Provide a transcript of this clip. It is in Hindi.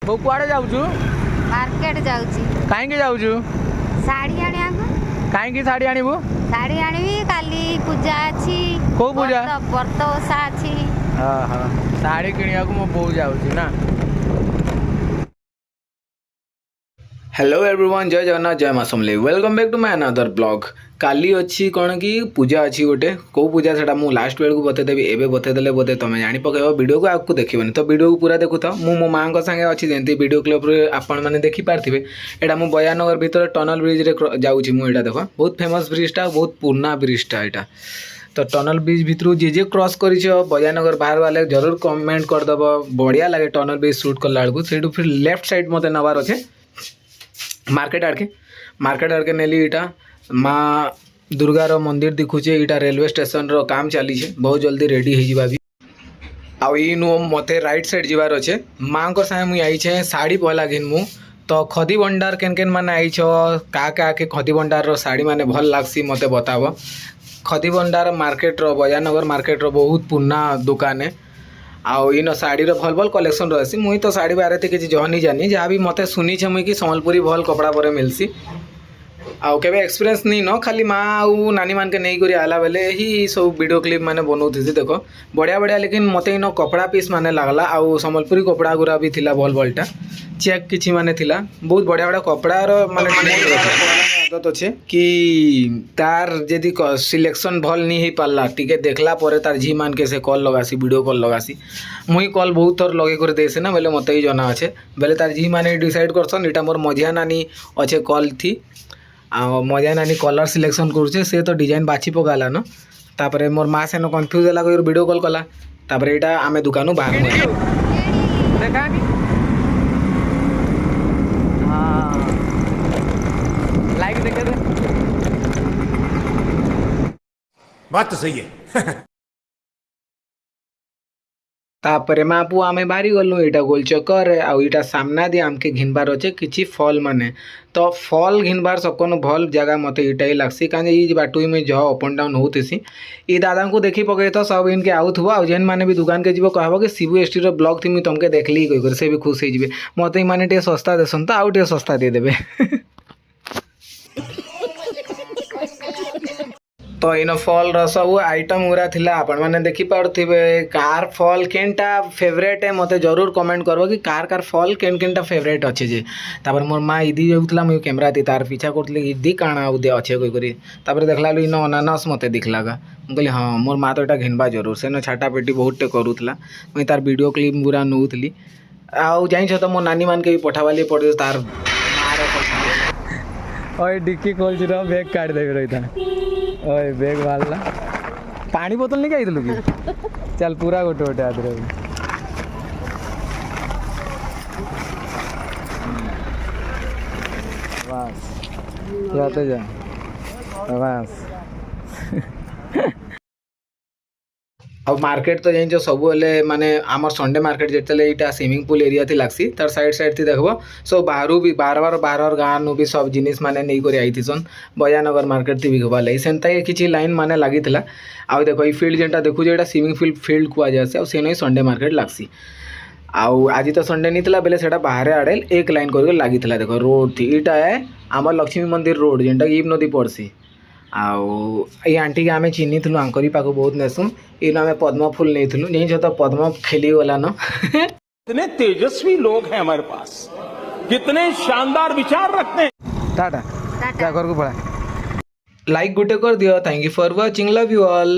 बो कुआडे जाउछु मार्केट जाउची काहे के जाउछु साड़ी आनिया को काहे की साड़ी आनिबो साड़ी आनिबी काली पूजा अछि को पूजा व्रत ओषा अछि हां हां साड़ी किनिया को मो बो जाउछु ना। हेलो एवरीवन जय जगन्नाथ जय मां Samalei welcome back to my another blog. काली अच्छी कौन कि पूजा अच्छी गोटे कौ पूजा से मुझे लास्ट बेलू बतेदेवी एवं बतेदेले बोधे तुम जानी पकेब वीडियो को आपको देखिए तो वीडियो को पूरा देखु तो मो माँ सांगे अच्छी जमी वीडियो क्लिप आपण मैंने देखिपारे यहाँ मुझे बयानगर भितर टनल ब्रिज जाऊँगी मुझे देख बहुत फेमस ब्रिजटा बहुत पुराना ब्रिजटा यहाँ तो टनल ब्रिज भितर जे क्रॉस कर बयानगर बाहर वाले जरूर कमेंट करदेव बढ़िया लगे टनल ब्रिज शूट कला बेलू से फिर लेफ्ट साइड मत नबार अच्छे मार्केट आड़के नेली इटा माँ दुर्गार मंदिर दिखुचे इटा रेलवे स्टेशन रो काम चली बहुत जल्दी रेडी हो भी आउ मते राइट साइड जीवार अच्छे माँ को सागे मुई आईचे साड़ी पहला घिन मु तो खदी भंडार केन केन माने आईछ का के खदी भंडार रो साड़ी माने भल लागसी मते बताव। खदी भंडार मार्केट रो बयानगर मार्केट रो बहुत पुराना दुकान है आउ इन साड़ी भल भल कलेक्शन रही मुई तो साड़ी बारे किसी जहनी जानी जहाँ भी मत शुनी मुई कि सम्बलपुरी भल कपड़ा पर मिलसी आउ केबे एक्सपीरियंस नहीं न खाली माँ आउ नानी मान के नहीं करी आला बेले ही सब वीडियो क्लिप माने बनाऊथी देख बढ़िया बढ़िया लेकिन मत इन कपड़ा पीस माने लगला आउ सम्बलपुरी कपड़ा गुरा भी थिला भल भलटा चेक किछि माने थिला बहुत बढ़िया बढ़िया कपड़ार माने आदत अच्छे कि तार जदि सिलेक्शन भल नहीं हो पारा टी देखला पर तार झी मान के से कॉल लगासी वीडियो कॉल लगासी मुई कॉल बहुत थर लगे कर देसे ना बेले मत ही जना अच्छे बेले तार झी माने डिसाइड करसन इटा मोर मझिया नानी अच्छे कॉल थी आ मझिया नानी कलर सिलेक्शन करुचे से तो डिजाइन बाछी पकाला न तापर मोर माँ से कन्फ्यूज है वीडियो कॉल कला तापर इटा आमे दुकान बाहर देखा लाइक देखे दे बात तो सही है। तापर मापू आमे बारी गलु इटा गोल चक्कर आउ इटा सामना दी आमके घिनबार अच्छे किछि फल माने तो फल घिनबार सबको भल जगह मत इटा ही लगसी कहीं ये बाटुई में जह अप एंड डाउन होती ई दादा को देखी पकड़े तो सब इनके आउथ आउ जेन मैंने भी दुकान के जीव कहब कि शिबू एस टी ब्लॉग थी मुझे तुमके देखली कही से भी खुश हो मत मैंने टे सस्ता देसन तो आउ टे सस्ता देदेवे तो इन फल सब आइटम गुरा थिला आपण माने देखि पारथिबे कार फल केनटा फेवरेट है मते जरूर कमेंट करबो कि कार फल केन केनटा फेवरेट अच्छे जे तापर मोर माँ इदी जाउतला मु कैमरा दी तार पीछा करतले इदी काना उदे अच्छे कोई करी तापर देखला इन अनानास मते दिखलागा कहली हाँ मोर माँ तो एटा घिनबा जरूर से न छाटा पेटी बहुत टे करूतला मुई तार वीडियो क्लिप पूरा नउतली आउ जाई छ त मो नानी मान के भी पठावाली पड़े तार ओए डिक्की खोल छि र बैग काट देबे रहिता ओए बैग वाला पानी बोतल नहीं खाई कि चल पूरा गोटे गोटे हाथ रही बस जाते जा बस अब मार्केट तो जाइन सब माने आमर संडे मार्केट जिते यहाँ स्विमिंग पूल एरिया थी लगसी तार साइड साइड थी देखो सब बाहर भी बाहर गाँव भी सब जिनिस माने नहीं कर आईसन बयानगर मार्केट थी बिकवा लगी सेनता किसी लाइन माने लगी आउ देखो ये फील्ड जेनटा देखु ये स्विमिंग फील्ड कहुए से नहीं संडे मार्केट लगसी आउ आज तो संडे नहीं था बेले से बाहर आड़े एक लाइन करके लगी देखो रोड थी इटा है आमर लक्ष्मी मंदिर रोड जेनटा ईब नदी पड़सी आउ ये आंटी के आमे चिन्ही थलु आंकरी पाक बहुत नेसु इन आमे पद्म फूल नहीं थलु नहीं जो तो पद्म खेली वाला न कितने तेजस्वी लोग हैं हमारे पास कितने शानदार विचार रखते हैं। टाटा क्या कर को पड़ा लाइक गुटे कर दियो thank you for watching love you all.